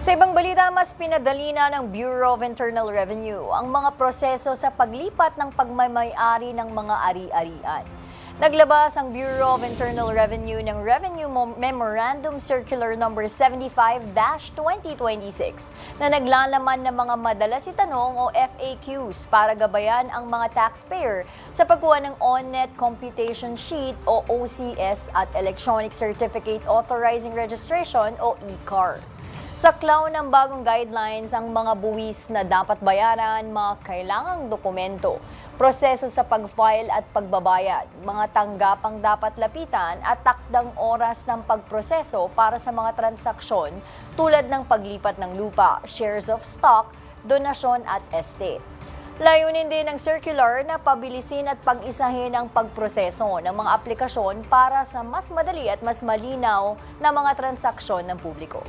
Sa ibang balita, mas pinadali na ng Bureau of Internal Revenue ang mga proseso sa paglipat ng pagmamay-ari ng mga ari-arian. Naglabas ang Bureau of Internal Revenue ng Revenue Memorandum Circular No. 75-2026 na naglalaman ng mga madalas itanong o FAQs para gabayan ang mga taxpayer sa pagkuha ng On-Net Computation Sheet o OCS at Electronic Certificate Authorizing Registration o ECAR. Sa klaw ng bagong guidelines, ang mga buwis na dapat bayaran, mga kailangang dokumento, proseso sa pag-file at pagbabayad, mga tanggapang dapat lapitan at takdang oras ng pagproseso para sa mga transaksyon tulad ng paglipat ng lupa, shares of stock, donasyon at estate. Layunin din ng circular na pabilisin at pag-isahin ang pagproseso ng mga aplikasyon para sa mas madali at mas malinaw na mga transaksyon ng publiko.